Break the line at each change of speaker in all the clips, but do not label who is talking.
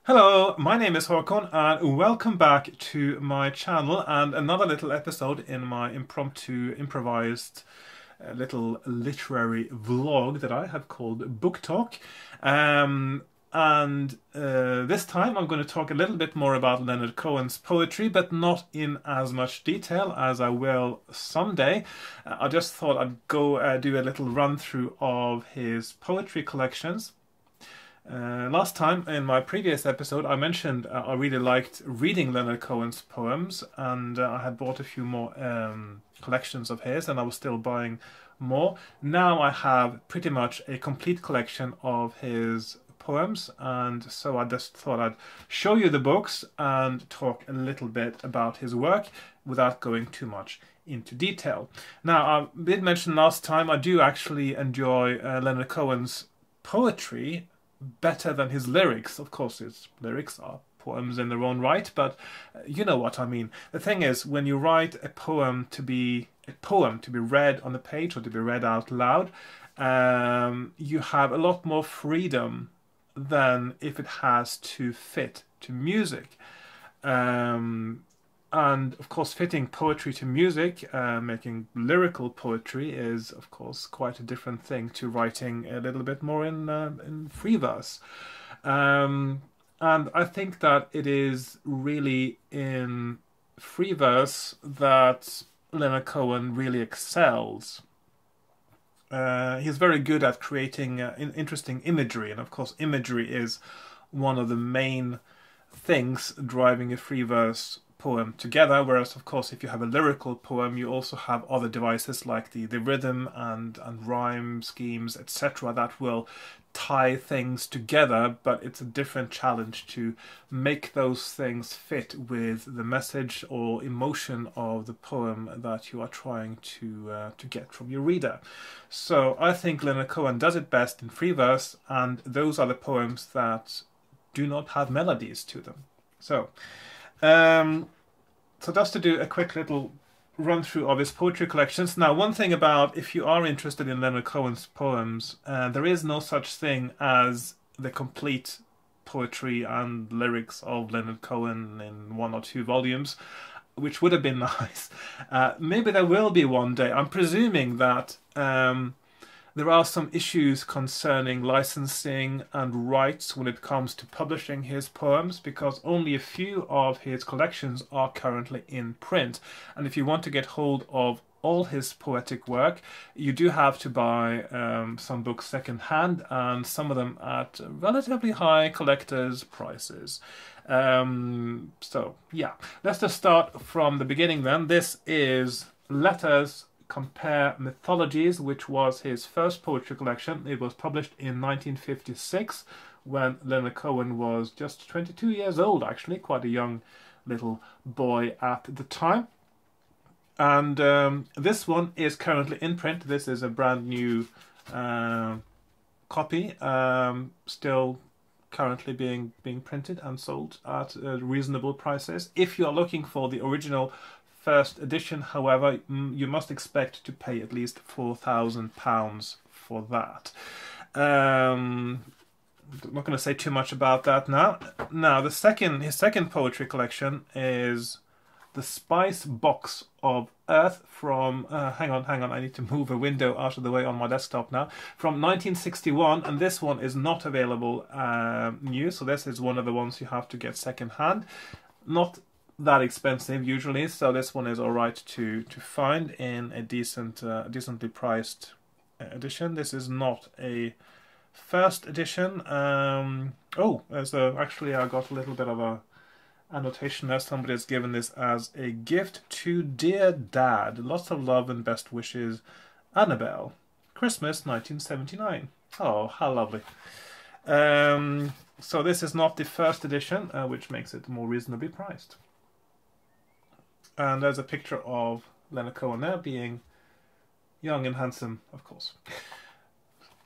Hello, my name is Hakon and welcome back to my channel and another little episode in my improvised little literary vlog that I have called Booktalk. This time I'm going to talk a little bit more about Leonard Cohen's poetry, but not in as much detail as I will someday. I just thought I'd go do a little run through of his poetry collections. Last time, in my previous episode, I mentioned I really liked reading Leonard Cohen's poems, and I had bought a few more collections of his, and I was still buying more. Now I have pretty much a complete collection of his poems, and so I just thought I'd show you the books and talk a little bit about his work without going too much into detail. Now, I did mention last time I do actually enjoy Leonard Cohen's poetry better than his lyrics. Of course, his lyrics are poems in their own right, but you know what I mean. The thing is, when you write a poem to be read on the page or to be read out loud, you have a lot more freedom than if it has to fit to music. And of course, fitting poetry to music, making lyrical poetry is, of course, quite a different thing to writing a little bit more in free verse. And I think that it is really in free verse that Leonard Cohen really excels. He's very good at creating interesting imagery, and of course, imagery is one of the main things driving a free verse poem together, whereas of course if you have a lyrical poem you also have other devices like the rhythm and rhyme schemes, etc., that will tie things together, but it's a different challenge to make those things fit with the message or emotion of the poem that you are trying to get from your reader. So I think Leonard Cohen does it best in free verse, and those are the poems that do not have melodies to them. So just to do a quick little run through of his poetry collections. Now, one thing about, if you are interested in Leonard Cohen's poems, there is no such thing as the complete poetry and lyrics of Leonard Cohen in 1 or 2 volumes, which would have been nice. Maybe there will be one day. I'm presuming that there are some issues concerning licensing and rights when it comes to publishing his poems, because only a few of his collections are currently in print. And if you want to get hold of all his poetic work, you do have to buy some books second-hand, and some of them at relatively high collector's prices. So, yeah. Let's just start from the beginning then. This is Letters Compare Mythologies, which was his first poetry collection. It was published in 1956 when Leonard Cohen was just 22 years old, actually, quite a young little boy at the time. And this one is currently in print. This is a brand new copy, still currently being printed and sold at reasonable prices. If you are looking for the original first edition, however, you must expect to pay at least £4,000 for that. I'm not going to say too much about that now. Now, his second poetry collection is The Spice Box of Earth from, hang on, I need to move a window out of the way on my desktop now, from 1961, and this one is not available new, so this is one of the ones you have to get second hand. Not that expensive usually, so this one is all right to find in a decently priced edition. This is not a first edition. Actually I got a little bit of a annotation there. Somebody has given this as a gift to dear Dad. Lots of love and best wishes, Annabelle. Christmas 1979. Oh, how lovely. So this is not the first edition, which makes it more reasonably priced. And there's a picture of Leonard Cohen there, being young and handsome, of course.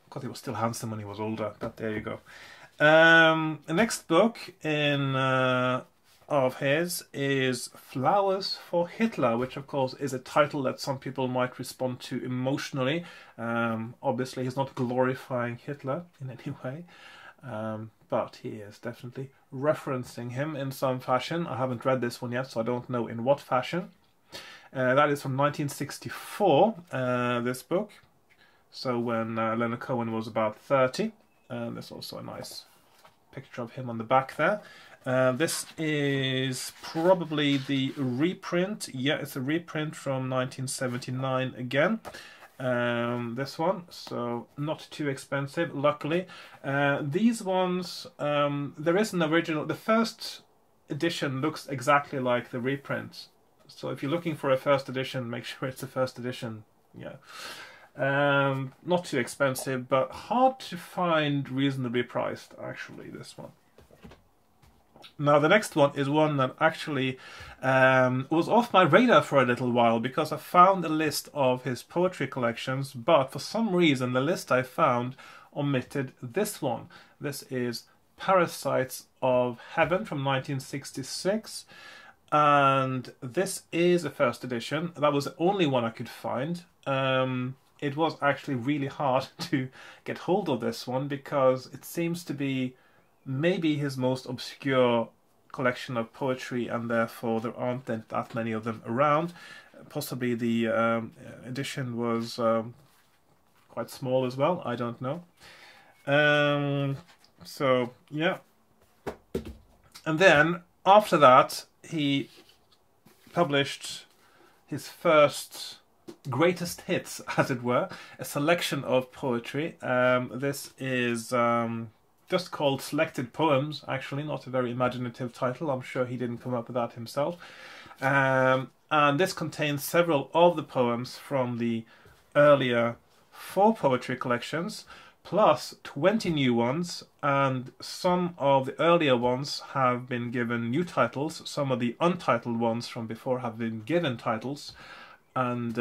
God, he was still handsome when he was older, but there you go. The next book of his is Flowers for Hitler, which of course is a title that some people might respond to emotionally. Obviously he's not glorifying Hitler in any way. but he is definitely referencing him in some fashion. I haven't read this one yet, so I don't know in what fashion. That is from 1964, this book. So when Leonard Cohen was about 30. There's also a nice picture of him on the back there. This is probably the reprint. Yeah, it's a reprint from 1979 again. This one, so not too expensive, luckily. These ones, there is an original. The first edition looks exactly like the reprint. So if you're looking for a first edition, make sure it's a first edition. Yeah. Not too expensive, but hard to find reasonably priced, actually, this one. Now, the next one is one that actually was off my radar for a little while, because I found a list of his poetry collections, but for some reason the list I found omitted this one. This is Parasites of Heaven from 1966. And this is a first edition. That was the only one I could find. It was actually really hard to get hold of this one, because it seems to be maybe his most obscure collection of poetry, and therefore there aren't that many of them around. Possibly the edition was quite small as well, I don't know. So, yeah. And then, after that, he published his first greatest hits, as it were, a selection of poetry. This is just called Selected Poems, actually, not a very imaginative title. I'm sure he didn't come up with that himself. And this contains several of the poems from the earlier 4 poetry collections, plus 20 new ones, and some of the earlier ones have been given new titles. Some of the untitled ones from before have been given titles, and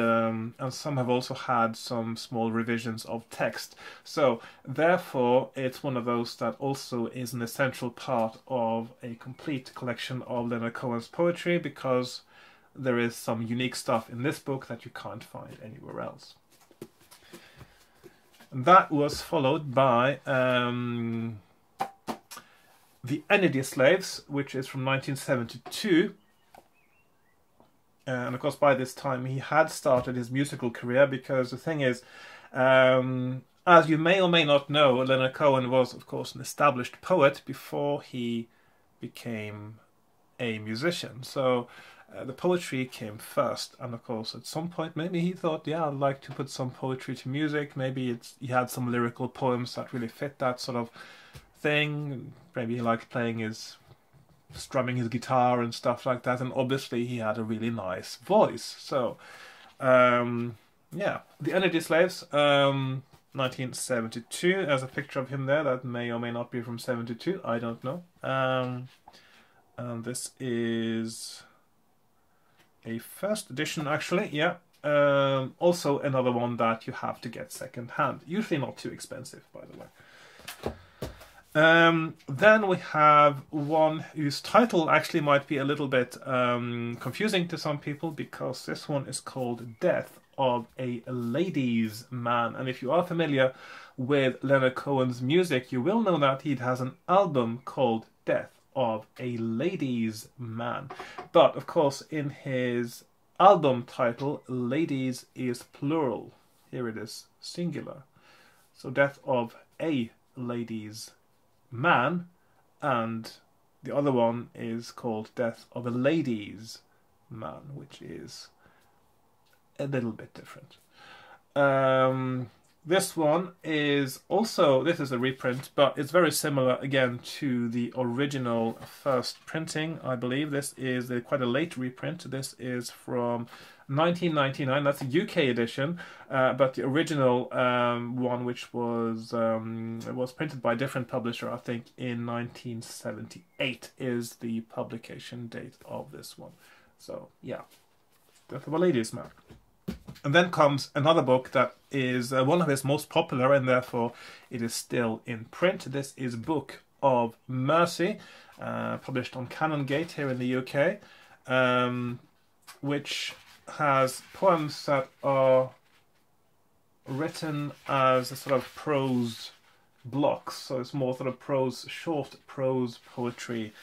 some have also had some small revisions of text. So therefore it's one of those that also is an essential part of a complete collection of Leonard Cohen's poetry, because there is some unique stuff in this book that you can't find anywhere else. That was followed by The Energy Slaves, which is from 1972. And of course, by this time, he had started his musical career, because the thing is, as you may or may not know, Leonard Cohen was, of course, an established poet before he became a musician. So the poetry came first, and of course at some point maybe he thought, yeah, I'd like to put some poetry to music. Maybe he had some lyrical poems that really fit that sort of thing. Maybe he liked strumming his guitar and stuff like that, and obviously he had a really nice voice. So yeah, The Energy Slaves, 1972, there's a picture of him there that may or may not be from 72, I don't know. And this is a first edition, actually, yeah. Also another one that you have to get second hand. Usually not too expensive, by the way. Then we have one whose title actually might be a little bit confusing to some people, because this one is called Death of a Ladies' Man. And if you are familiar with Leonard Cohen's music, you will know that he has an album called Death of a Ladies' Man. But of course, in his album title, ladies is plural. Here it is singular. So Death of a Ladies' Man, and the other one is called Death of a Ladies' Man, which is a little bit different. This one is also, this is a reprint, but it's very similar again to the original first printing, I believe. This is quite a late reprint. This is from 1999, that's a UK edition, but the original one, which was printed by a different publisher, I think in 1978, is the publication date of this one. So yeah, Death of a Ladies' Man. And then comes another book that is one of his most popular, and therefore it is still in print. This is Book of Mercy, published on Canongate here in the UK, which has poems that are written as a sort of prose blocks, so it's more sort of prose, short prose poetry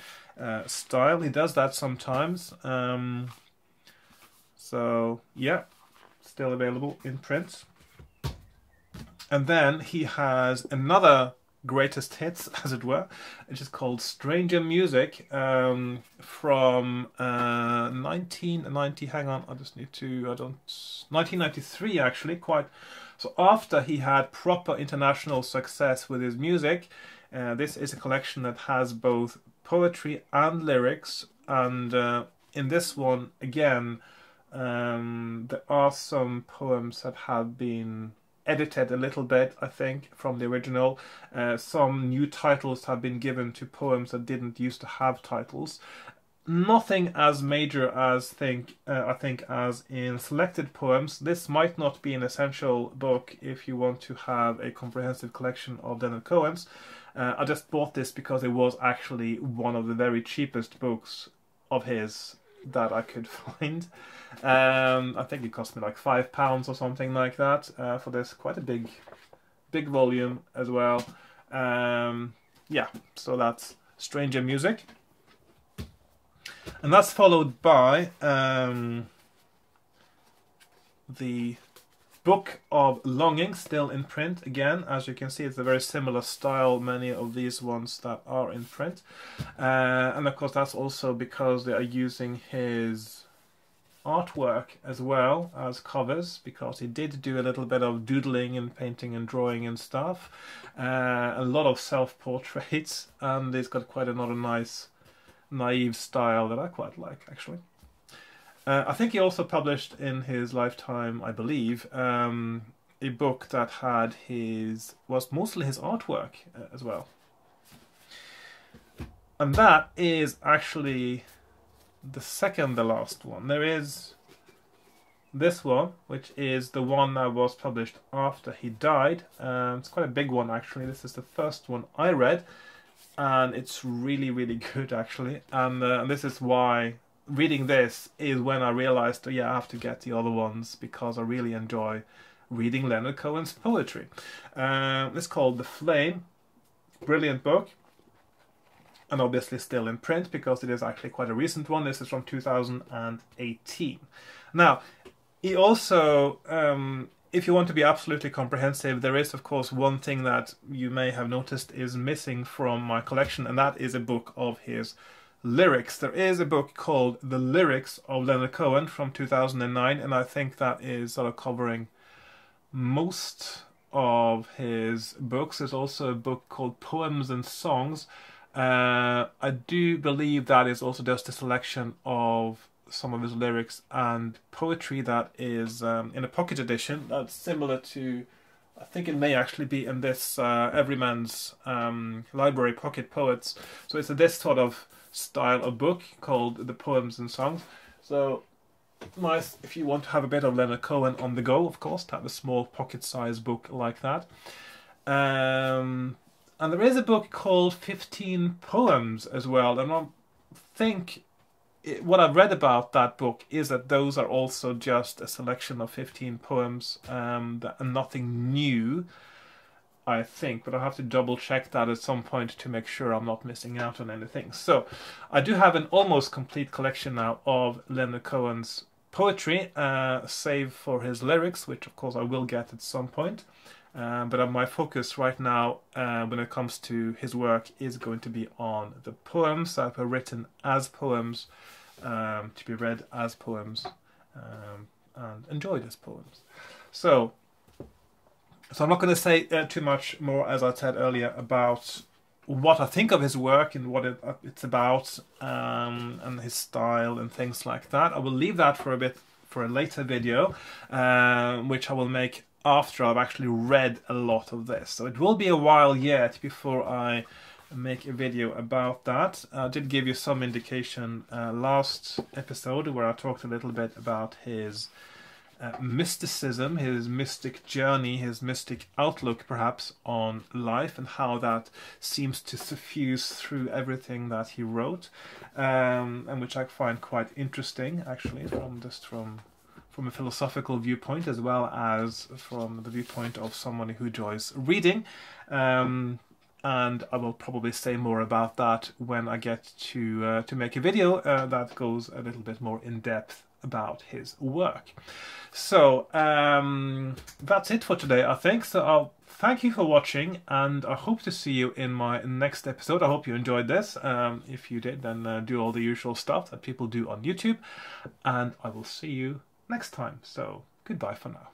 style. He does that sometimes. So yeah, still available in print. And then he has another greatest hits, as it were, which is called Stranger Music, from 1990. Hang on, I just need to. 1993 actually. Quite. So after he had proper international success with his music, this is a collection that has both poetry and lyrics. And in this one, again, there are some poems that have been edited a little bit, I think, from the original. Some new titles have been given to poems that didn't used to have titles. Nothing as major as I think as in selected poems. This might not be an essential book if you want to have a comprehensive collection of Leonard Cohen's. I just bought this because it was actually one of the very cheapest books of his that I could find. I think it cost me like £5 or something like that for this. Quite a big volume as well. Yeah, so that's Stranger Music. And that's followed by the Book of Longing, still in print. Again, as you can see, it's a very similar style, many of these ones that are in print. And of course, that's also because they are using his artwork as well as covers, because he did do a little bit of doodling and painting and drawing and stuff. A lot of self-portraits, and he's got quite another nice naive style that I quite like, actually. I think he also published in his lifetime, I believe, a book that had was mostly his artwork as well. And that is actually the second to last one. There is this one, which is the one that was published after he died. It's quite a big one, actually. This is the first one I read, and it's really, really good, actually. And this is why reading this is when I realized, oh, yeah, I have to get the other ones, because I really enjoy reading Leonard Cohen's poetry. It's called The Flame. Brilliant book. And obviously still in print, because it is actually quite a recent one. This is from 2018. Now, he also, if you want to be absolutely comprehensive, there is, of course, one thing that you may have noticed is missing from my collection, and that is a book of his lyrics. There is a book called The Lyrics of Leonard Cohen from 2009, and I think that is sort of covering most of his books. There's also a book called Poems and Songs. I do believe that is also just a selection of some of his lyrics and poetry that is in a pocket edition that's similar to, I think it may actually be in this Everyman's Library Pocket Poets. So it's this sort of style of book called The Poems and Songs. So nice if you want to have a bit of Leonard Cohen on the go, of course, to have a small pocket-sized book like that. And there is a book called 15 Poems as well, and I think what I've read about that book is that those are also just a selection of 15 poems and nothing new, I think, but I'll have to double check that at some point to make sure I'm not missing out on anything. So I do have an almost complete collection now of Leonard Cohen's poetry, save for his lyrics, which of course I will get at some point. But my focus right now, when it comes to his work, is going to be on the poems that were written as poems, to be read as poems, and enjoyed as poems. So I'm not going to say too much more, as I said earlier, about what I think of his work and what it's about, and his style and things like that. I will leave that for a later video, which I will make after I've actually read a lot of this. So it will be a while yet before I make a video about that. I did give you some indication last episode where I talked a little bit about his mysticism, his mystic journey, his mystic outlook perhaps on life, and how that seems to suffuse through everything that he wrote, and which I find quite interesting, actually, from from a philosophical viewpoint as well as from the viewpoint of someone who enjoys reading. And I will probably say more about that when I get to make a video that goes a little bit more in depth about his work. So that's it for today, I think. So I'll thank you for watching, and I hope to see you in my next episode. I hope you enjoyed this. If you did, then do all the usual stuff that people do on YouTube, and I will see you next time. So goodbye for now.